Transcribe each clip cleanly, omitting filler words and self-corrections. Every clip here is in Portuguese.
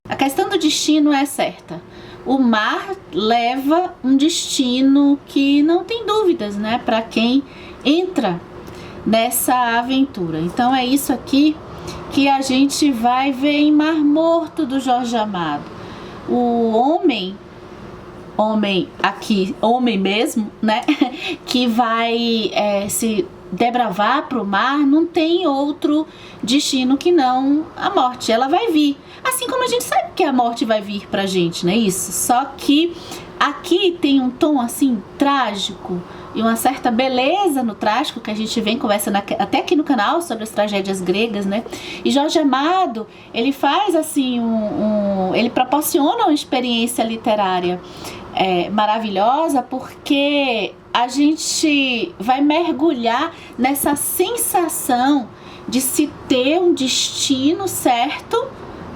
A questão do destino é certa. O mar leva um destino que não tem dúvidas, né, para quem entra nessa aventura. Então é isso aqui que a gente vai ver em Mar Morto, do Jorge Amado. O homem aqui, homem mesmo, né, que vai se desbravar para o mar, não tem outro destino que não a morte. Ela vai vir, assim como a gente sabe que a morte vai vir pra gente, não é isso? Só que aqui tem um tom assim trágico e uma certa beleza no trágico, que a gente vem conversando até aqui no canal sobre as tragédias gregas, né? E Jorge Amado, ele faz assim ele proporciona uma experiência literária maravilhosa, porque a gente vai mergulhar nessa sensação de se ter um destino certo,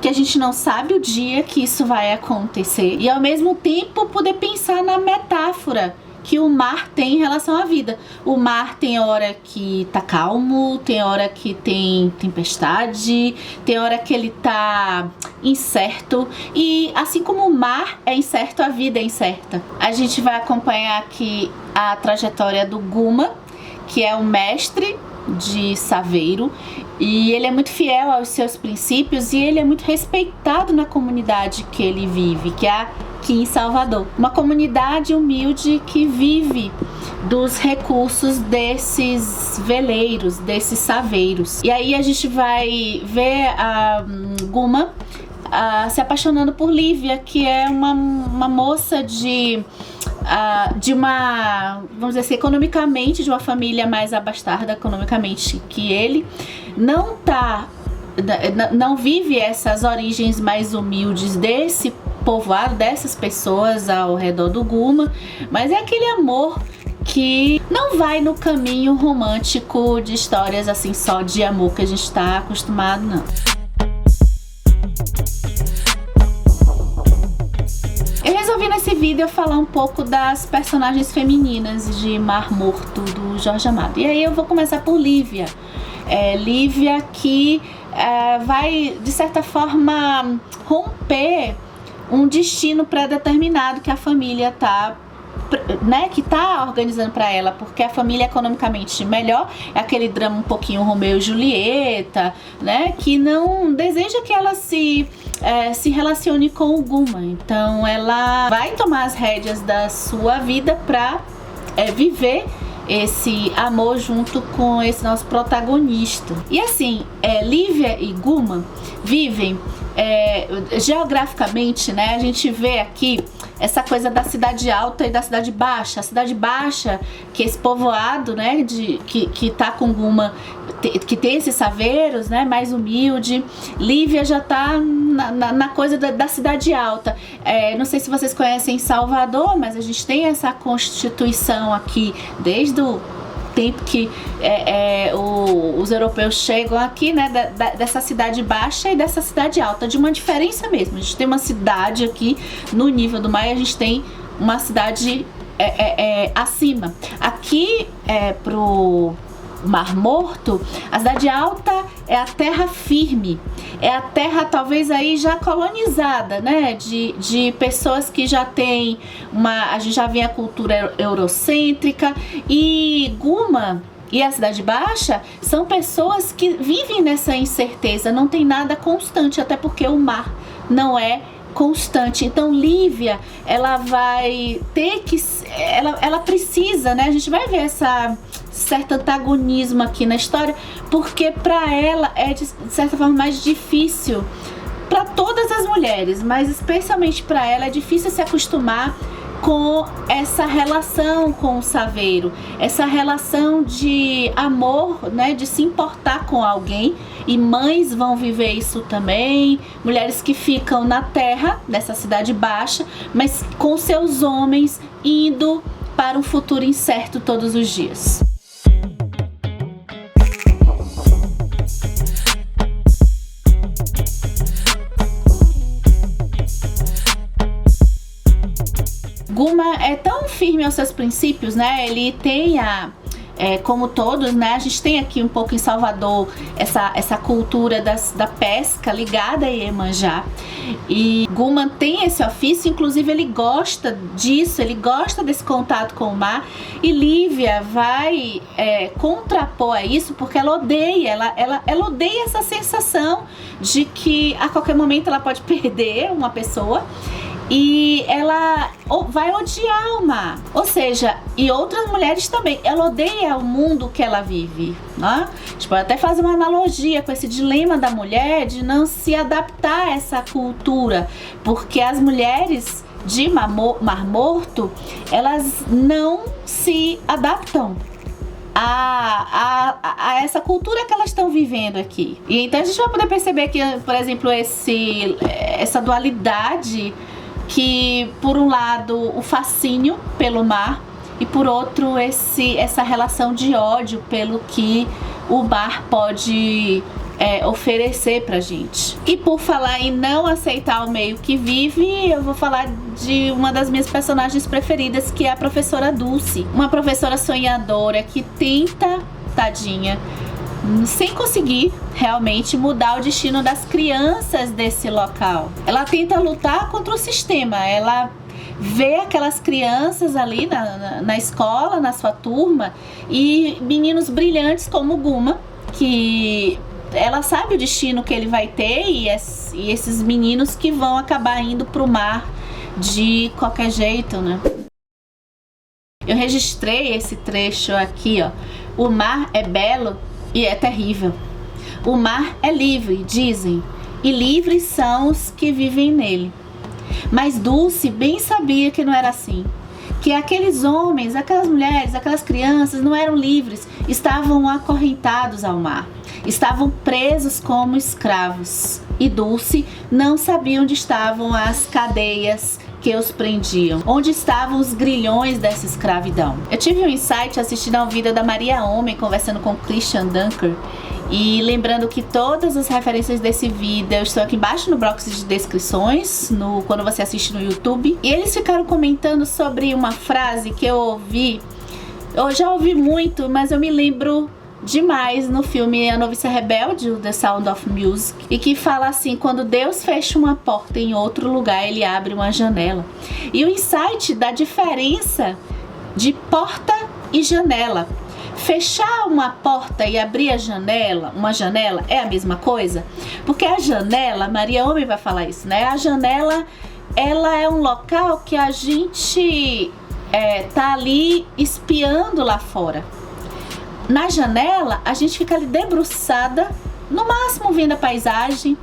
que a gente não sabe o dia que isso vai acontecer, e ao mesmo tempo poder pensar na metáfora que o mar tem em relação à vida. O mar tem hora que tá calmo, tem hora que tem tempestade, tem hora que ele tá incerto, e assim como o mar é incerto, a vida é incerta. A gente vai acompanhar aqui a trajetória do Guma, que é o mestre de Saveiro, e ele é muito fiel aos seus princípios, e ele é muito respeitado na comunidade que ele vive, que é aqui em Salvador, uma comunidade humilde que vive dos recursos desses veleiros, desses saveiros. E aí a gente vai ver a Guma se apaixonando por Lívia, que é uma moça de uma, vamos dizer assim, economicamente, de uma família mais abastada economicamente que ele, não vive essas origens mais humildes desse povoado, dessas pessoas ao redor do Guma, mas é aquele amor que não vai no caminho romântico de histórias assim só de amor que a gente está acostumado, não. Eu resolvi nesse vídeo falar um pouco das personagens femininas de Mar Morto, do Jorge Amado. E aí eu vou começar por Lívia. Lívia que vai, de certa forma, romper um destino pré-determinado que a família tá organizando para ela, porque a família é economicamente melhor, é aquele drama um pouquinho Romeu e Julieta, né, que não deseja que ela se relacione com o Guma. Então ela vai tomar as rédeas da sua vida para viver esse amor junto com esse nosso protagonista. E assim, Lívia e Guma vivem geograficamente, né? A gente vê aqui essa coisa da cidade alta e da cidade baixa. A cidade baixa, que é esse povoado, né, que tá com Guma, que tem esses saveiros, né, mais humilde. Lívia já tá na coisa da cidade alta. Não sei se vocês conhecem Salvador, mas a gente tem essa constituição aqui desde o tempo que os europeus chegam aqui, né, dessa cidade baixa e dessa cidade alta, de uma diferença mesmo. A gente tem uma cidade aqui no nível do mar e a gente tem uma cidade acima. Aqui pro Mar Morto, a cidade alta é a terra firme, é a terra talvez aí já colonizada, né, de pessoas que já tem a gente já vê a cultura eurocêntrica. E Guma e a cidade baixa são pessoas que vivem nessa incerteza, não tem nada constante, até porque o mar não é constante. Então Lívia, ela vai ter que, ela precisa, né, a gente vai ver essa certo antagonismo aqui na história, porque para ela é de certa forma mais difícil, para todas as mulheres, mas especialmente para ela é difícil se acostumar com essa relação com o saveiro, essa relação de amor, né, de se importar com alguém. E mães vão viver isso também, mulheres que ficam na terra dessa cidade baixa, mas com seus homens indo para um futuro incerto todos os dias. Guma é tão firme aos seus princípios, né? Ele tem como todos, né? A gente tem aqui um pouco em Salvador essa cultura da pesca ligada a Iemanjá. E Guma tem esse ofício, inclusive ele gosta disso, ele gosta desse contato com o mar. E Lívia vai contrapor a isso, porque ela odeia, ela odeia essa sensação de que a qualquer momento ela pode perder uma pessoa. E ela vai odiar o mar. Ou seja, e outras mulheres também. Ela odeia o mundo que ela vive, né? A gente pode até fazer uma analogia com esse dilema da mulher de não se adaptar a essa cultura. Porque as mulheres de Mar Morto, elas não se adaptam a essa cultura que elas estão vivendo aqui. E então a gente vai poder perceber que, por exemplo, essa dualidade, que por um lado o fascínio pelo mar e por outro essa relação de ódio pelo que o mar pode oferecer pra gente. E por falar em não aceitar o meio que vive, eu vou falar de uma das minhas personagens preferidas, que é a professora Dulce, uma professora sonhadora que tenta, tadinha, sem conseguir realmente mudar o destino das crianças desse local. Ela tenta lutar contra o sistema, ela vê aquelas crianças ali na escola, na sua turma, e meninos brilhantes como Guma, que ela sabe o destino que ele vai ter, e esses meninos que vão acabar indo pro mar de qualquer jeito, né? Eu registrei esse trecho aqui, ó. O mar é belo e é terrível. O mar é livre, dizem, e livres são os que vivem nele. Mas Dulce bem sabia que não era assim, que aqueles homens, aquelas mulheres, aquelas crianças não eram livres, estavam acorrentados ao mar, estavam presos como escravos. E Dulce não sabia onde estavam as cadeias que os prendiam, onde estavam os grilhões dessa escravidão. Eu tive um insight assistindo ao vídeo da Maria Homem conversando com Christian Dunker, e lembrando que todas as referências desse vídeo estão aqui embaixo no box de descrições, quando você assiste no YouTube. E eles ficaram comentando sobre uma frase que eu ouvi, eu já ouvi muito, mas eu me lembro demais no filme A Noviça Rebelde, The Sound of Music, e que fala assim: quando Deus fecha uma porta em outro lugar, ele abre uma janela. E o insight da diferença de porta e janela. Fechar uma porta e abrir uma janela é a mesma coisa? Porque a janela, Maria Homem vai falar isso, né? A janela, ela é um local que a gente tá ali espiando lá fora. Na janela, a gente fica ali debruçada, no máximo vendo a paisagem,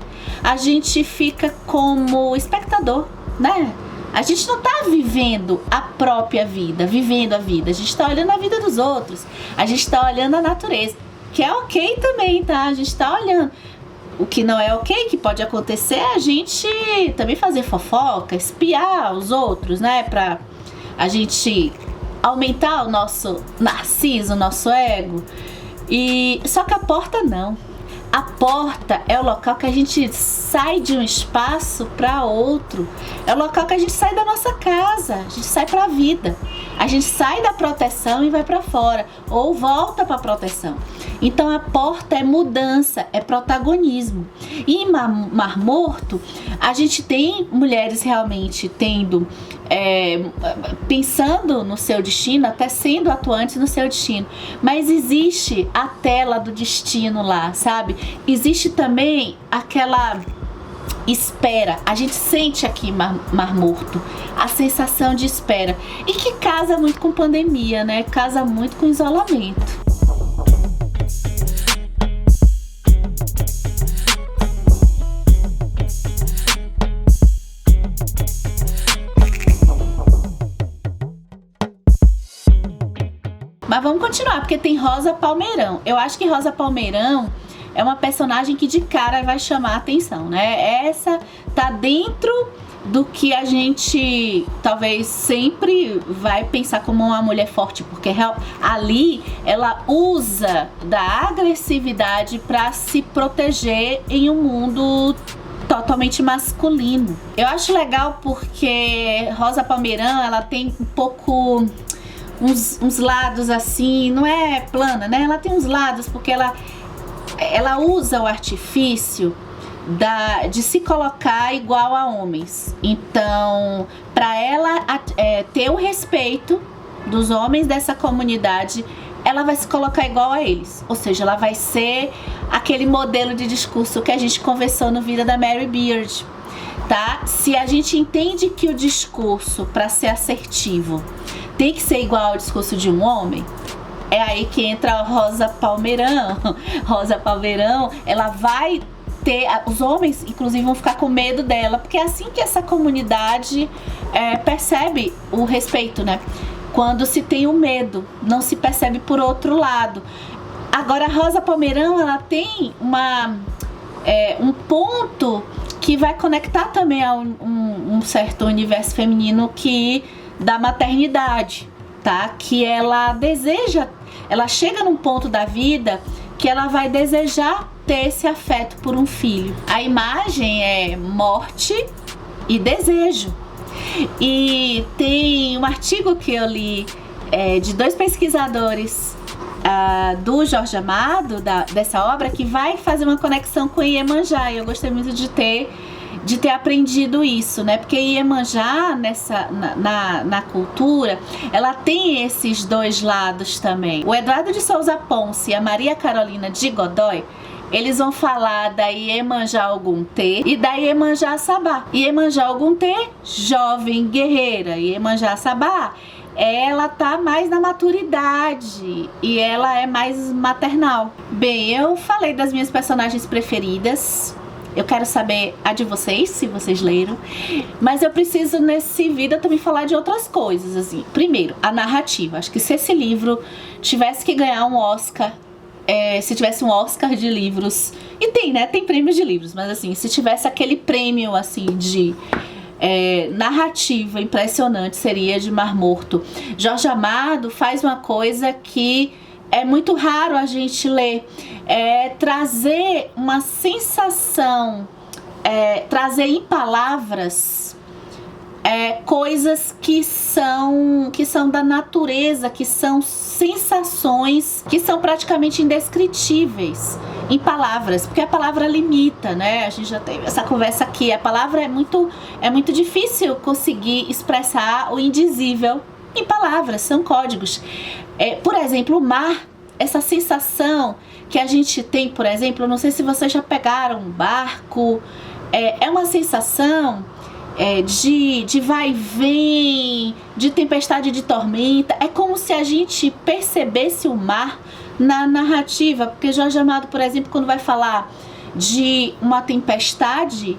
a gente fica como espectador, né? A gente não tá vivendo a própria vida, vivendo a vida, a gente tá olhando a vida dos outros, a gente tá olhando a natureza, que é ok também, tá? A gente tá olhando. O que não é ok, que pode acontecer, é a gente também fazer fofoca, espiar os outros, né? Pra a gente aumentar o nosso narciso, o nosso ego. Só que a porta não. A porta é o local que a gente sai de um espaço para outro. É o local que a gente sai da nossa casa, a gente sai para a vida. A gente sai da proteção e vai para fora, ou volta para a proteção. Então a porta é mudança, é protagonismo. E em Mar Morto, a gente tem mulheres realmente pensando no seu destino, até sendo atuantes no seu destino. Mas existe a tela do destino lá, sabe? Existe também aquela espera. A gente sente aqui Mar Morto a sensação de espera, e que casa muito com pandemia, né? Casa muito com isolamento. Mas vamos continuar, porque tem Rosa Palmeirão. Eu acho que Rosa Palmeirão é uma personagem que de cara vai chamar a atenção, né? Essa tá dentro do que a gente talvez sempre vai pensar como uma mulher forte, porque ali ela usa da agressividade para se proteger em um mundo totalmente masculino. Eu acho legal porque Rosa Palmeirão, ela tem um pouco uns lados assim, não é plana, né? Ela tem uns lados porque ela usa o artifício de se colocar igual a homens. Então, para ela ter o respeito dos homens dessa comunidade, ela vai se colocar igual a eles. Ou seja, ela vai ser aquele modelo de discurso que a gente conversou no Vida da Mary Beard, tá? Se a gente entende que o discurso, para ser assertivo, tem que ser igual ao discurso de um homem, é aí que entra a Rosa Palmeirão. Rosa Palmeirão, ela vai ter... Os homens, inclusive, vão ficar com medo dela, porque é assim que essa comunidade percebe o respeito, né? Quando se tem o medo, não se percebe por outro lado. Agora, a Rosa Palmeirão, ela tem um ponto que vai conectar também a um certo universo feminino da maternidade, tá? Que ela deseja, ela chega num ponto da vida que ela vai desejar ter esse afeto por um filho. A imagem é morte e desejo. E tem um artigo que eu li de 2 pesquisadores do Jorge Amado, dessa obra, que vai fazer uma conexão com Iemanjá. E eu gostei muito de ter aprendido isso, né? Porque Iemanjá, na cultura, ela tem esses 2 lados também. O Eduardo de Souza Ponce e a Maria Carolina de Godoy, eles vão falar da Iemanjá Oguntê e da Iemanjá Sabá. Iemanjá Oguntê, jovem guerreira. Iemanjá Sabá, ela tá mais na maturidade e ela é mais maternal. Bem, eu falei das minhas personagens preferidas. Eu quero saber a de vocês, se vocês leram. Mas eu preciso, nesse vídeo, também falar de outras coisas, assim. Primeiro, a narrativa. Acho que se esse livro tivesse que ganhar um Oscar... se tivesse um Oscar de livros... E tem, né? Tem prêmios de livros. Mas, assim, se tivesse aquele prêmio, assim, de... narrativa impressionante, seria de Mar Morto. Jorge Amado faz uma coisa que é muito raro a gente ler, trazer uma sensação, trazer em palavras coisas que são da natureza, que são sensações que são praticamente indescritíveis em palavras, porque a palavra limita, né? A gente já teve essa conversa aqui. A palavra é muito difícil conseguir expressar o indizível em palavras, são códigos. Por exemplo, o mar, essa sensação que a gente tem, por exemplo, eu não sei se vocês já pegaram um barco, é uma sensação de vai e vem, de tempestade, de tormenta. É como se a gente percebesse o mar na narrativa, porque Jorge Amado, por exemplo, quando vai falar de uma tempestade,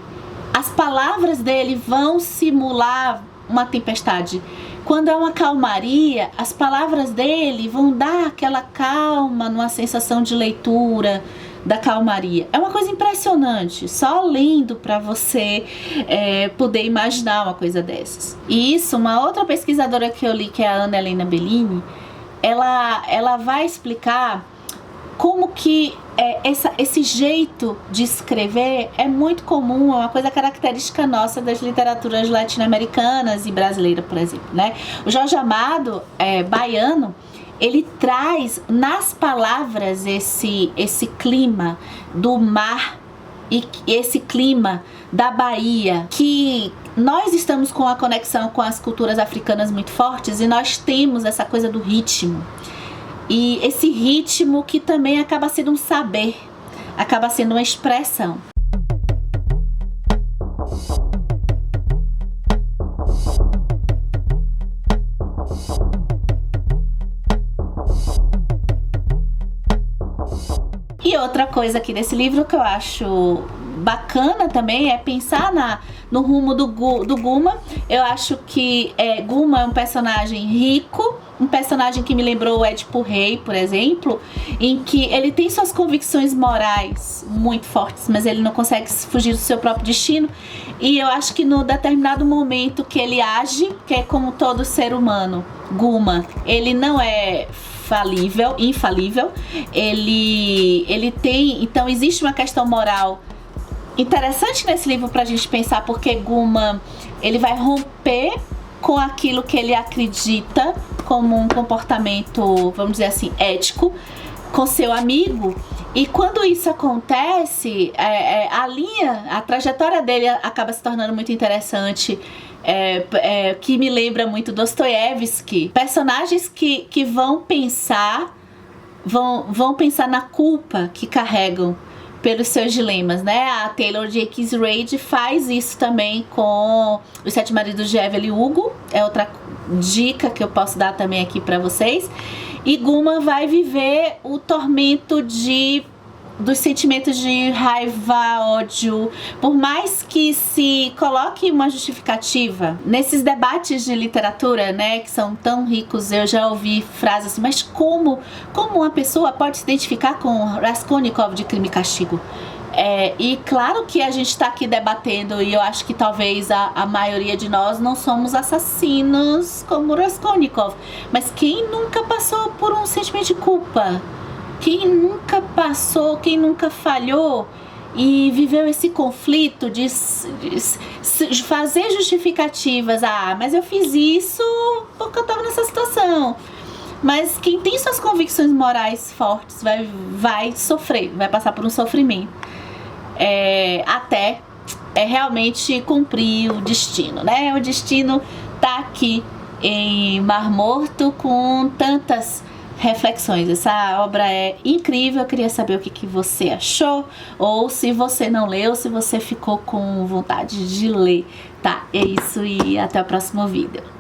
as palavras dele vão simular uma tempestade. Quando é uma calmaria, as palavras dele vão dar aquela calma, numa sensação de leitura da calmaria. É uma coisa impressionante, só lendo para você poder imaginar uma coisa dessas. E isso, uma outra pesquisadora que eu li, que é a Ana Helena Bellini, ela vai explicar como que esse jeito de escrever é muito comum, é uma coisa característica nossa das literaturas latino-americanas e brasileira, por exemplo, né? O Jorge Amado, baiano, ele traz nas palavras esse clima do mar e esse clima da Bahia, que nós estamos com a conexão com as culturas africanas muito fortes e nós temos essa coisa do ritmo. E esse ritmo que também acaba sendo um saber, acaba sendo uma expressão. E outra coisa aqui desse livro que eu acho bacana também é pensar no rumo do Guma. Eu acho que Guma é um personagem rico, um personagem que me lembrou o Édipo Rei, por exemplo, em que ele tem suas convicções morais muito fortes, mas ele não consegue fugir do seu próprio destino. E eu acho que no determinado momento que ele age, que é como todo ser humano, Guma, ele não é infalível, ele tem, então existe uma questão moral interessante nesse livro pra gente pensar, porque Guma, ele vai romper com aquilo que ele acredita, como um comportamento, vamos dizer assim, ético com seu amigo. E quando isso acontece, a trajetória dele acaba se tornando muito interessante, que me lembra muito Dostoiévski. Personagens que vão pensar na culpa que carregam pelos seus dilemas, né? A Taylor Jenkins Reid faz isso também com Os Sete Maridos de Evelyn Hugo, é outra dica que eu posso dar também aqui para vocês. E Guma vai viver o tormento dos sentimentos de raiva, ódio. Por mais que se coloque uma justificativa nesses debates de literatura, né, que são tão ricos, eu já ouvi frases assim, mas como uma pessoa pode se identificar com Raskolnikov de Crime e Castigo? E claro que a gente está aqui debatendo, e eu acho que talvez a maioria de nós não somos assassinos como Raskolnikov, mas quem nunca passou por um sentimento de culpa? Quem nunca passou, quem nunca falhou e viveu esse conflito de fazer justificativas? Mas eu fiz isso porque eu estava nessa situação. Mas quem tem suas convicções morais fortes vai sofrer, vai passar por um sofrimento até realmente cumprir o destino, né? O destino tá aqui em Mar Morto com tantas reflexões. Essa obra é incrível. Eu queria saber o que você achou, ou se você não leu, se você ficou com vontade de ler, tá? É isso, e até o próximo vídeo.